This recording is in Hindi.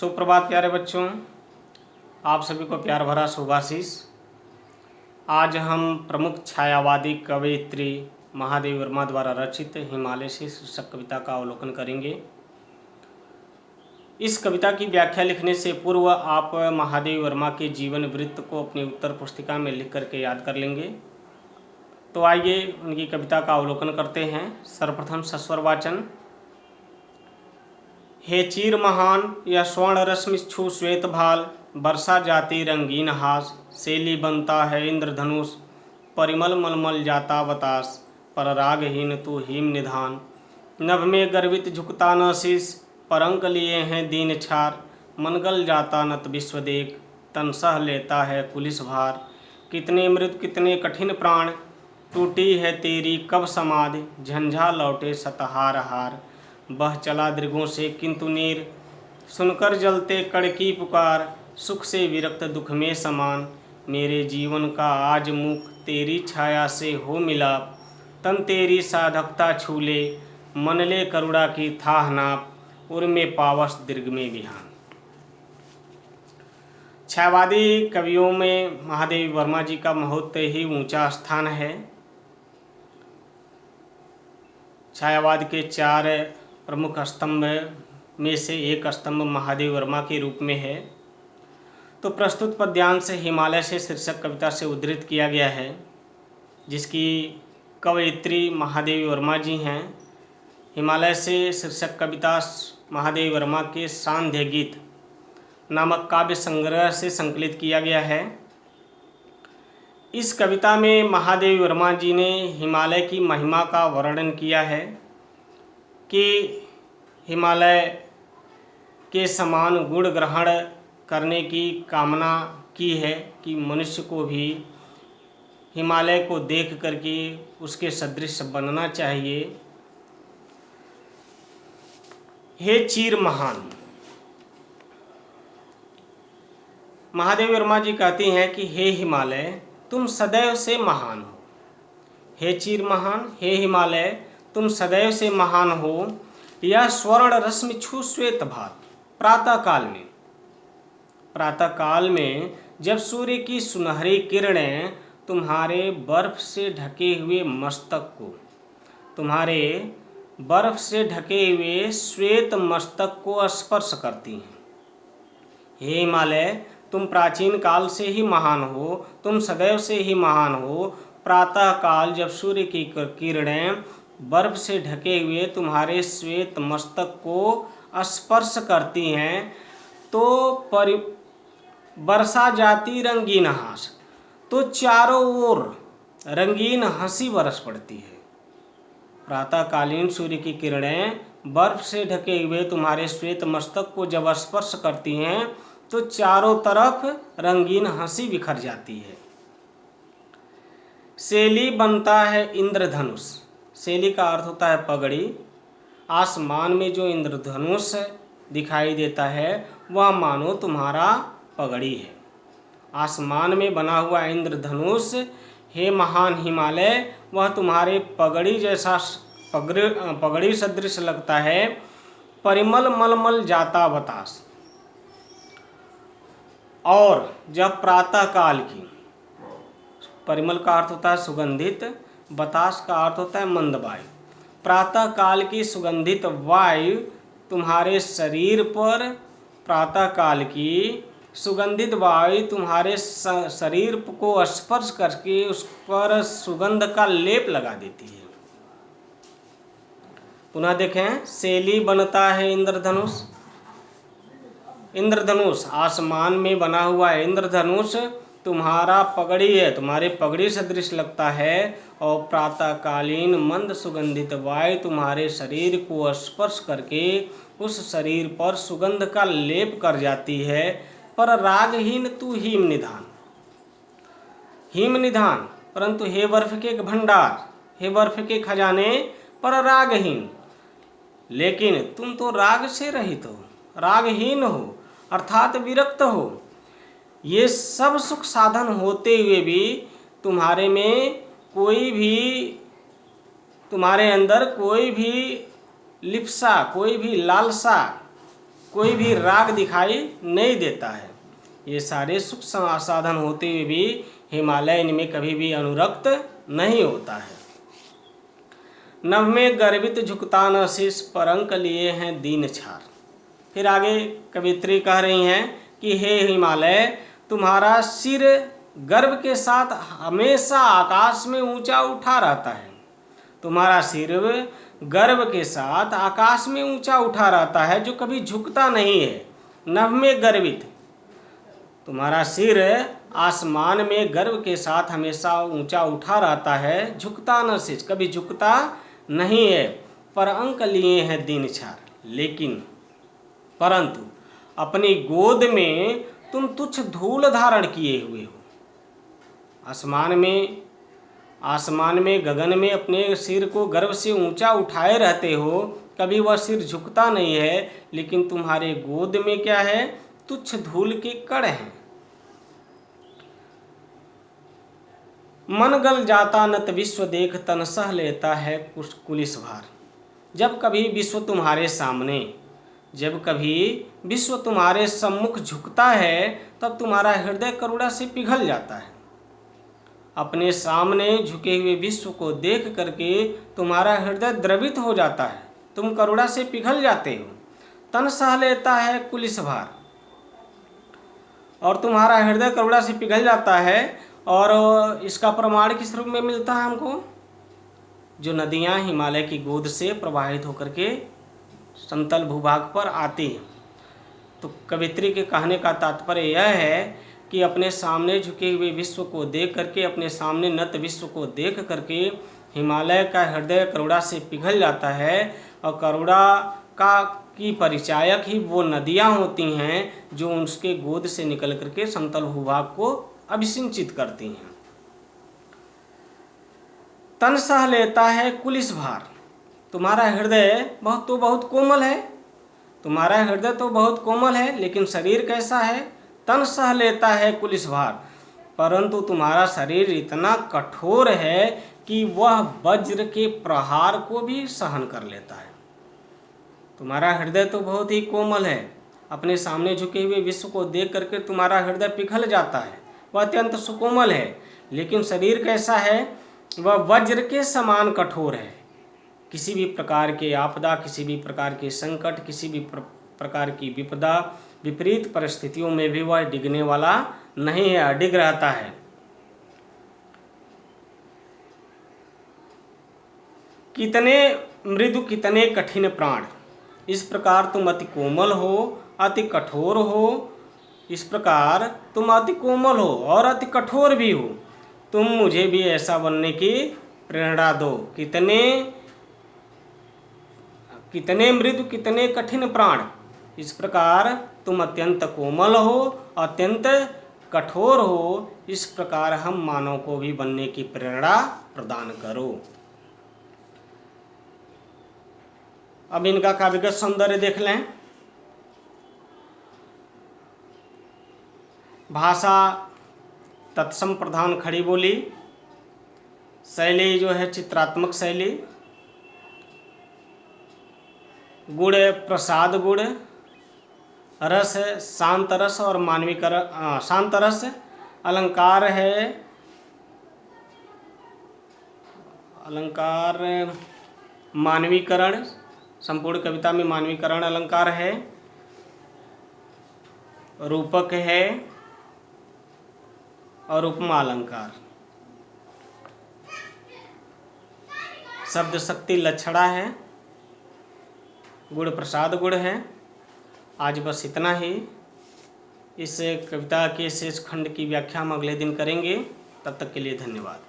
सुप्रभात प्यारे बच्चों, आप सभी को प्यार भरा शुभाशीष। आज हम प्रमुख छायावादी कवयित्री महादेवी वर्मा द्वारा रचित हिमालय से शीर्षक कविता का अवलोकन करेंगे। इस कविता की व्याख्या लिखने से पूर्व आप महादेवी वर्मा के जीवन वृत्त को अपनी उत्तर पुस्तिका में लिख करके याद कर लेंगे। तो आइए उनकी कविता का अवलोकन करते हैं। सर्वप्रथम सस्वर वाचन। हे चीर महान या स्वर्ण रश्मि छू श्वेत भाल, वर्षा जाति रंगीन हास, शैली बनता है इंद्रधनुष, परिमल मलमल जाता बतास, पर रागहीन तू हिम निधान, नभ में गर्वित झुकता न शीस, पर अंक लिए हैं दीन छार, मनगल जाता नत विश्व देख, तन सह लेता है कुलिस भार, कितने मृत कितने कठिन प्राण, टूटी है तेरी कब समाधि, झंझा लौटे सतहार हार, बह चला दृगों से किंतु नीर, सुनकर जलते कड़की पुकार, सुख से विरक्त दुख में समान, मेरे जीवन का आज मुख तेरी छाया से हो मिलाप, तन तेरी साधकता छूले, मन ले करुणा की थाह नाप, उर में पावस दीर्घ में विहान। छायावादी कवियों में महादेवी वर्मा जी का बहुत ही ऊंचा स्थान है। छायावाद के 4 प्रमुख स्तंभ में से एक स्तंभ महादेवी वर्मा के रूप में है। तो प्रस्तुत पद्यांश हिमालय से शीर्षक कविता से उद्धृत किया गया है, जिसकी कवयित्री महादेवी वर्मा जी हैं। हिमालय से शीर्षक कविता महादेवी वर्मा के सांध्य गीत नामक काव्य संग्रह से संकलित किया गया है। इस कविता में महादेवी वर्मा जी ने हिमालय की महिमा का वर्णन किया है कि हिमालय के समान गुण ग्रहण करने की कामना की है कि मनुष्य को भी हिमालय को देख करके उसके सदृश बनना चाहिए। हे चीर महान, महादेवी वर्मा जी कहती हैं कि हे हिमालय तुम सदैव से महान हो। हे चीर महान, हे हिमालय तुम सदैव से महान हो। यह स्वर्ण रश्मि छू श्वेत भाल, प्रातः काल में जब सूर्य की सुनहरी किरणें तुम्हारे बर्फ से ढके हुए मस्तक को, तुम्हारे बर्फ से ढके हुए श्वेत मस्तक को स्पर्श करती हैं। हे हिमालय तुम प्राचीन काल से ही महान हो, तुम सदैव से ही महान हो। प्रातः काल जब सूर्य की किरणें बर्फ से ढके हुए तुम्हारे श्वेत मस्तक को स्पर्श करती हैं तो वर्षा जाती रंगीन हास, तो चारों ओर रंगीन हंसी बरस पड़ती है। प्रातःकालीन सूर्य की किरणें बर्फ से ढके हुए तुम्हारे श्वेत मस्तक को जब स्पर्श करती हैं तो चारों तरफ रंगीन हंसी बिखर जाती है। शैली बनता है इंद्रधनुष, शैली का अर्थ होता है पगड़ी। आसमान में जो इंद्रधनुष दिखाई देता है वह मानो तुम्हारा पगड़ी है। आसमान में बना हुआ इंद्रधनुष हे महान हिमालय वह तुम्हारे पगड़ी जैसा पगड़ी सदृश लगता है। परिमल मलमल जाता बतास, और जब प्रातः काल की, परिमल का अर्थ होता है सुगंधित, बतास का अर्थ होता है मंद वायु, प्रातः काल की सुगंधित वायु तुम्हारे शरीर पर, प्रातः काल की सुगंधित वायु तुम्हारे शरीर को स्पर्श करके उस पर सुगंध का लेप लगा देती है। पुनः देखें, शैली बनता है इंद्रधनुष, इंद्रधनुष आसमान में बना हुआ इंद्रधनुष तुम्हारा पगड़ी है, तुम्हारे पगड़ी सदृश लगता है। और प्रातःकालीन मंद सुगंधित वायु तुम्हारे शरीर को स्पर्श करके उस शरीर पर सुगंध का लेप कर जाती है। पर रागहीन तू हिम निधान, हिम निधान परंतु हे बर्फ के भंडार, हे बर्फ के खजाने, पर रागहीन, लेकिन तुम तो राग से रहित हो, रागहीन हो अर्थात विरक्त हो। ये सब सुख साधन होते हुए भी तुम्हारे में कोई भी, तुम्हारे अंदर कोई भी लिप्सा, कोई भी लालसा कोई भी राग दिखाई नहीं देता है। ये सारे सुख साधन होते हुए भी हिमालय इनमें कभी भी अनुरक्त नहीं होता है। नभ में गर्वित झुकता न शीश, पर अंक लिए हैं दीन छार। फिर आगे कवित्री कह रही हैं कि हे हिमालय, तुम्हारा सिर गर्व के साथ हमेशा आकाश में ऊंचा उठा रहता है। तुम्हारा सिर गर्व के साथ आकाश में ऊंचा उठा रहता है, जो कभी झुकता नहीं है। नभ में गर्वित, तुम्हारा सिर आसमान में गर्व के साथ हमेशा ऊंचा उठा रहता है, झुकता न शीश, कभी झुकता नहीं है। पर अंक लिए हैं दीन छार, लेकिन परंतु अपनी गोद में तुम तुच्छ धूल धारण किए हुए हो। आसमान में गगन में अपने सिर को गर्व से ऊंचा उठाए रहते हो, कभी वह सिर झुकता नहीं है, लेकिन तुम्हारे गोद में क्या है? तुच्छ धूल के कण हैं। मन गल जाता नत विश्व देख, तन सह लेता है कुलिस भार। जब कभी विश्व तुम्हारे सम्मुख झुकता है, तब तुम्हारा हृदय करुणा से पिघल जाता है। अपने सामने झुके हुए विश्व को देख करके तुम्हारा हृदय द्रवित हो जाता है, तुम करुणा से पिघल जाते हो। तन सह लेता है कुलिस भार, और तुम्हारा हृदय करुणा से पिघल जाता है। और इसका प्रमाण किस रूप में मिलता है हमको? जो नदियां हिमालय की गोद से प्रवाहित होकर के समतल भूभाग पर आती हैं। तो कवित्री के कहने का तात्पर्य यह है कि अपने सामने झुके हुए विश्व को देख करके, अपने सामने नत विश्व को देख करके हिमालय का हृदय करुणा से पिघल जाता है। और करुणा की परिचायक ही वो नदियां होती हैं जो उसके गोद से निकल करके समतल भूभाग को अभिसिंचित करती हैं। तन सह लेता है कुलिस भार, तुम्हारा हृदय बहुत कोमल है। तुम्हारा हृदय तो बहुत कोमल है, लेकिन शरीर कैसा है? तन सह लेता है कुलिस भार, परंतु तुम्हारा शरीर इतना कठोर है कि वह वज्र के प्रहार को भी सहन कर लेता है। तुम्हारा हृदय तो बहुत ही कोमल है, अपने सामने झुके हुए विश्व को देख करके तुम्हारा हृदय पिघल जाता है, वह अत्यंत सुकोमल है। लेकिन शरीर कैसा है? वह वज्र के समान कठोर है। किसी भी प्रकार के आपदा, किसी भी प्रकार के संकट, किसी भी प्रकार की विपदा, विपरीत परिस्थितियों में भी वह डिगने वाला नहीं है, अडिग रहता है। कितने मृदु कितने कठिन प्राण, इस प्रकार तुम अति कोमल हो, अति कठोर हो। इस प्रकार तुम अति कोमल हो और अति कठोर भी हो। तुम मुझे भी ऐसा बनने की प्रेरणा दो। कितने मृदु कितने कठिन प्राण, इस प्रकार तुम अत्यंत कोमल हो, अत्यंत कठोर हो। इस प्रकार हम मानव को भी बनने की प्रेरणा प्रदान करो। अब इनका काव्यगत सौंदर्य देख लें। भाषा तत्सम प्रधान खड़ी बोली, शैली जो है चित्रात्मक शैली, गुण प्रसाद गुण, रस शांत रस और मानवीकरण शांत रस, अलंकार है मानवीकरण, संपूर्ण कविता में मानवीकरण अलंकार है, रूपक है और उपमा अलंकार, शब्द शक्ति लक्षणा है, गुण प्रसाद गुण है। आज बस इतना ही। इस कविता के शेष खंड की व्याख्या हम अगले दिन करेंगे। तब तक के लिए धन्यवाद।